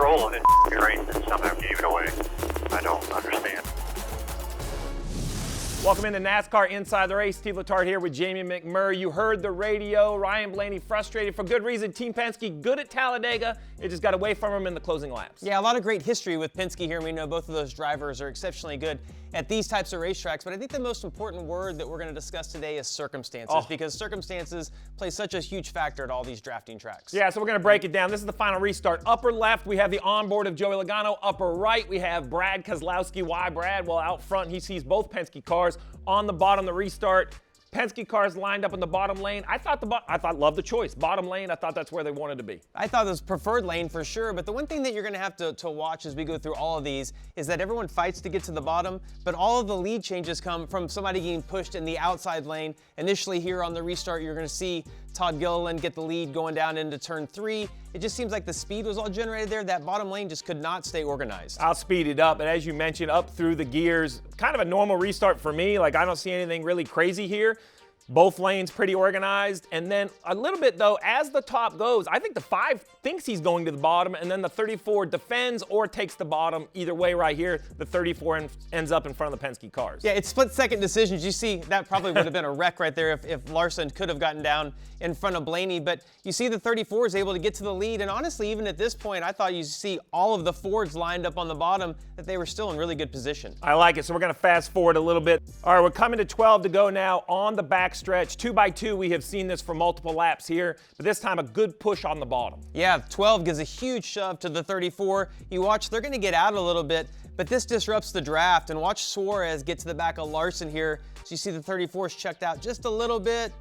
control of the race and somehow gave it away. I don't understand. Welcome into NASCAR Inside the Race. Steve Letarte here with Jamie McMurray. You heard the radio. Ryan Blaney frustrated for good reason. Team Penske good at Talladega. It just got away from him in the closing laps. Yeah, a lot of great history with Penske here. We know both of those drivers are exceptionally good at these types of racetracks, but I think the most important word that we're going to discuss today is circumstances, because circumstances play such a huge factor at all these drafting tracks. Yeah, so we're going to break it down. This is the final restart. Upper left, we have the onboard of Joey Logano. Upper right, we have Brad Keselowski. Why Brad? Well, out front, he sees both Penske cars. On the bottom, the restart. Penske cars lined up in the bottom lane. I love the choice. Bottom lane, I thought that's where they wanted to be. I thought it was preferred lane for sure, but the one thing that you're going to have to watch as we go through all of these is that everyone fights to get to the bottom, but all of the lead changes come from somebody getting pushed in the outside lane. Initially here on the restart, you're going to see Todd Gilliland get the lead going down into turn 3. It just seems like the speed was all generated there. That bottom lane just could not stay organized. I'll speed it up, but as you mentioned, up through the gears, kind of a normal restart for me. Like, I don't see anything really crazy here. Both lanes pretty organized. And then a little bit, though, as the top goes, I think the 5 thinks he's going to the bottom, and then the 34 defends or takes the bottom. Either way right here, the 34 ends up in front of the Penske cars. Yeah, it's split-second decisions. You see, that probably would have been a wreck right there if Larson could have gotten down in front of Blaney. But you see the 34 is able to get to the lead. And honestly, even at this point, I thought you see all of the Fords lined up on the bottom, that they were still in really good position. I like it. So we're going to fast forward a little bit. All right, we're coming to 12 to go now on the back stretch. 2x2, we have seen this for multiple laps here, but this time a good push on the bottom. Yeah, 12 gives a huge shove to the 34. You watch, they're going to get out a little bit, but this disrupts the draft. And watch Suarez get to the back of Larson here. So you see the 34 is checked out just a little bit.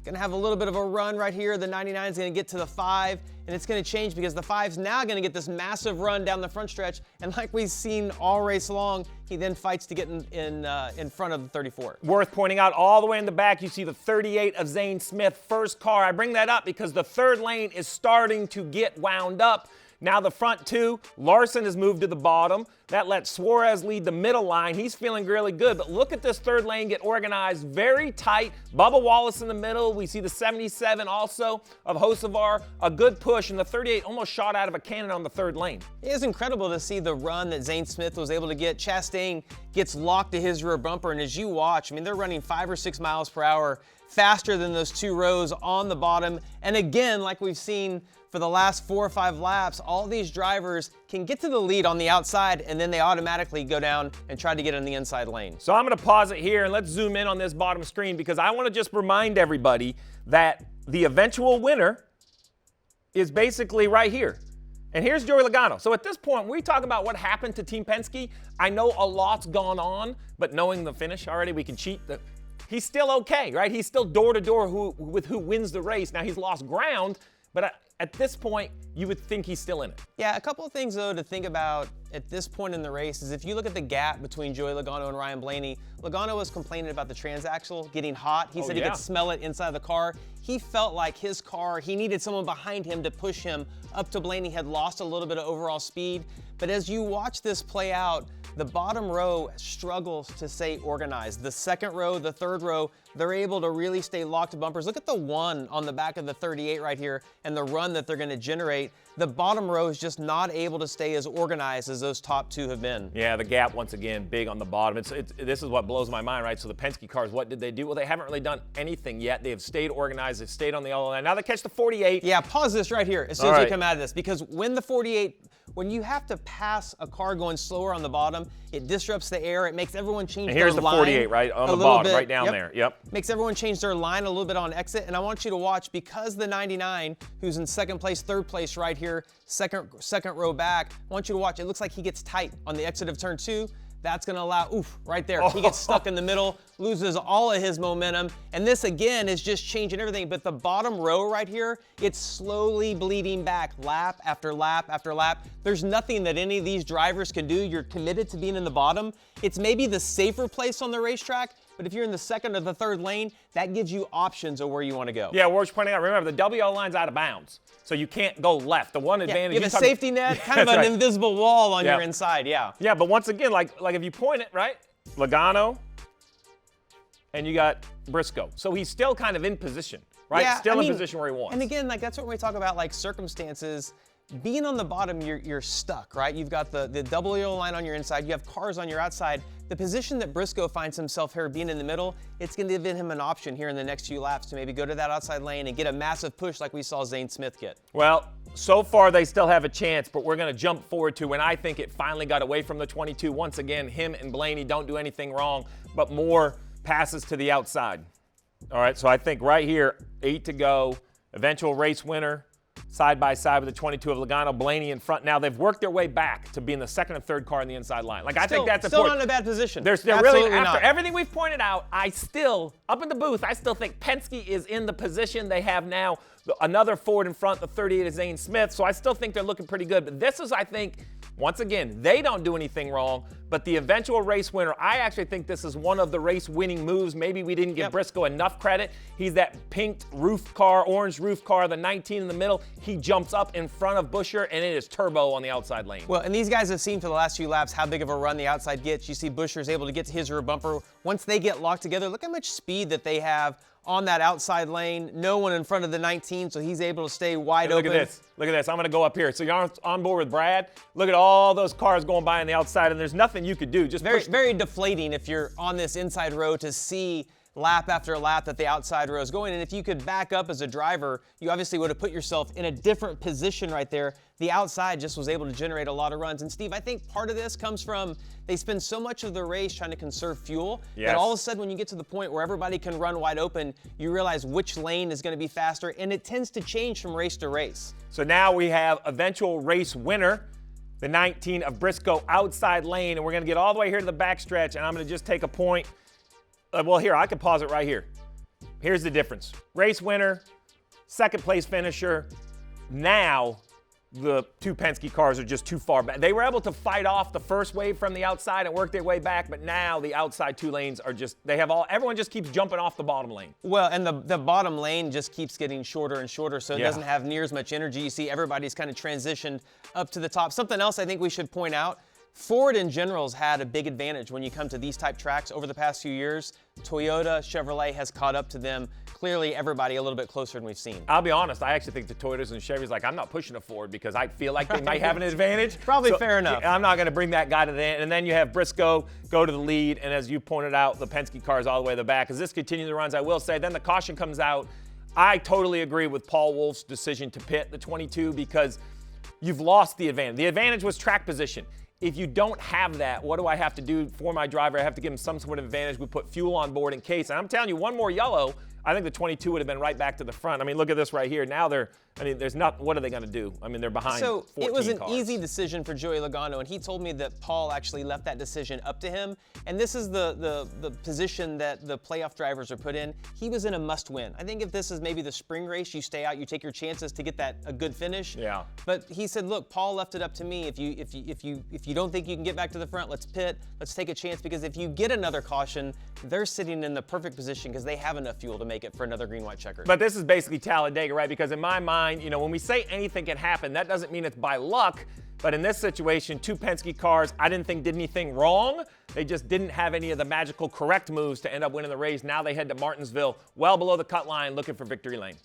Going to have a little bit of a run right here. The 99 is going to get to the 5, and it's going to change because the 5's now going to get this massive run down the front stretch. And like we've seen all race long, he then fights to get in front of the 34. Worth pointing out, all the way in the back, you see the 38 of Zane Smith, first car. I bring that up because the third lane is starting to get wound up. Now the front 2, Larson has moved to the bottom. That lets Suarez lead the middle line. He's feeling really good, but look at this third lane get organized very tight. Bubba Wallace in the middle. We see the 77 also of Hocevar. A good push, and the 38 almost shot out of a cannon on the third lane. It is incredible to see the run that Zane Smith was able to get. Chastain gets locked to his rear bumper, and as you watch, I mean, they're running 5 or 6 miles per hour faster than those 2 rows on the bottom. And again, like we've seen for the last 4 or 5 laps, all these drivers can get to the lead on the outside, and then they automatically go down and try to get in the inside lane. So I'm going to pause it here, and let's zoom in on this bottom screen because I want to just remind everybody that the eventual winner is basically right here. And here's Joey Logano. So at this point, when we talk about what happened to Team Penske, I know a lot's gone on, but knowing the finish already, we can cheat. He's still okay, right? He's still door-to-door with who wins the race. Now, he's lost ground, but at this point, you would think he's still in it. Yeah, a couple of things, though, to think about at this point in the race is if you look at the gap between Joey Logano and Ryan Blaney, Logano was complaining about the transaxle getting hot. He said he could smell it inside the car. He felt like his car, he needed someone behind him to push him up to Blaney. Had lost a little bit of overall speed. But as you watch this play out, the bottom row struggles to stay organized. The second row, the third row, they're able to really stay locked to bumpers. Look at the 1 on the back of the 38 right here and the run that they're going to generate. The bottom row is just not able to stay as organized as those top 2 have been. Yeah, the gap, once again, big on the bottom. This is what blows my mind, right? So the Penske cars, what did they do? Well, they haven't really done anything yet. They have stayed organized. They've stayed on the yellow line. Now they catch the 48. Yeah, pause this right here as soon as we come out of this, because when the 48, when you have to pass a car going slower on the bottom, it disrupts the air. It makes everyone change their line. And here's the 48, right, on the bottom, right down there. Yep. Makes everyone change their line a little bit on exit. And I want you to watch, because the 99, who's in second place, third place right here, second row back, I want you to watch. It looks like he gets tight on the exit of turn 2. That's going to allow, right there. He gets stuck in the middle, loses all of his momentum. And this, again, is just changing everything. But the bottom row right here, it's slowly bleeding back lap after lap after lap. There's nothing that any of these drivers can do. You're committed to being in the bottom. It's maybe the safer place on the racetrack, but if you're in the second or the third lane, that gives you options of where you want to go. Yeah, worth pointing out, remember, the WL line's out of bounds, so you can't go left. The one advantage... You have a safety net, kind of an invisible wall on your inside, Yeah, but once again, like if you point it, right, Logano, and you got Briscoe. So he's still kind of in position, right? Yeah, still in position where he wants. And again, like that's what we talk about, like circumstances. being on the bottom, you're stuck, right? You've got the double yellow line on your inside. You have cars on your outside. The position that Briscoe finds himself here being in the middle, it's going to give him an option here in the next few laps to maybe go to that outside lane and get a massive push like we saw Zane Smith get. Well, so far they still have a chance, but we're going to jump forward to when I think it finally got away from the 22. Once again, him and Blaney don't do anything wrong, but more passes to the outside. All right, so I think right here, 8 to go, eventual race winner, side by side with the 22 of Logano, Blaney in front. Now they've worked their way back to being the second and third car in the inside line. Like I think that's still important. not in a bad position. They're Absolutely really, after not. everything we've pointed out, I still, up in the booth, I still think Penske is in the position they have now. Another Ford in front, the 38 is Zane Smith. So I still think they're looking pretty good. But this is, I think, once again, they don't do anything wrong, but the eventual race winner, I actually think this is one of the race-winning moves. Maybe we didn't give Briscoe enough credit. He's that pink roof car, orange roof car, the 19 in the middle. He jumps up in front of Buescher, and it is turbo on the outside lane. Well, and these guys have seen for the last few laps how big of a run the outside gets. You see Buescher's able to get to his rear bumper. Once they get locked together, look how much speed that they have on that outside lane. No one in front of the 19, so he's able to stay wide open. Look at this. Look at this. I'm going to go up here. So you're on board with Brad. Look at all those cars going by on the outside, and there's nothing you could do. Just very deflating if you're on this inside row to see lap after lap that the outside row is going. And if you could back up as a driver, you obviously would have put yourself in a different position right there. The outside just was able to generate a lot of runs. And Steve, I think part of this comes from they spend so much of the race trying to conserve fuel that all of a sudden when you get to the point where everybody can run wide open, you realize which lane is going to be faster, and it tends to change from race to race. So now we have eventual race winner, the 19 of Briscoe outside lane, and we're going to get all the way here to the backstretch, and I'm going to just take a point. Well, here, I can pause it right here. Here's the difference. Race winner, second place finisher. Now the two Penske cars are just too far back. They were able to fight off the first wave from the outside and work their way back, but now the outside two lanes are just, everyone just keeps jumping off the bottom lane. Well, and the bottom lane just keeps getting shorter and shorter, so it doesn't have near as much energy. You see everybody's kind of transitioned up to the top. Something else I think we should point out, Ford in general has had a big advantage when you come to these type tracks over the past few years. Toyota, Chevrolet has caught up to them. Clearly, everybody a little bit closer than we've seen. I'll be honest, I actually think the Toyotas and Chevys, like, I'm not pushing a Ford because I feel like they might have an advantage. Probably fair enough. I'm not going to bring that guy to the end. And then you have Briscoe go to the lead, and as you pointed out, the Penske cars all the way to the back. As this continues the runs, I will say, then the caution comes out. I totally agree with Paul Wolf's decision to pit the 22 because you've lost the advantage. The advantage was track position. If you don't have that, what do I have to do for my driver? I have to give him some sort of advantage. We put fuel on board in case. And I'm telling you, one more yellow, I think the 22 would have been right back to the front. I mean, look at this right here. Now there's not, what are they going to do? I mean, they're behind 14 cars. So it was an easy decision for Joey Logano, and he told me that Paul actually left that decision up to him. And this is the position that the playoff drivers are put in. He was in a must-win. I think if this is maybe the spring race, you stay out, you take your chances to get a good finish. Yeah. But he said, look, Paul left it up to me. If you don't think you can get back to the front, let's pit. Let's take a chance, because if you get another caution, they're sitting in the perfect position because they have enough fuel to make it for another green-white checker. But this is basically Talladega, right? Because in my mind, when we say anything can happen, that doesn't mean it's by luck. But in this situation, two Penske cars, I didn't think did anything wrong. They just didn't have any of the magical correct moves to end up winning the race. Now they head to Martinsville, well below the cut line, looking for victory lane.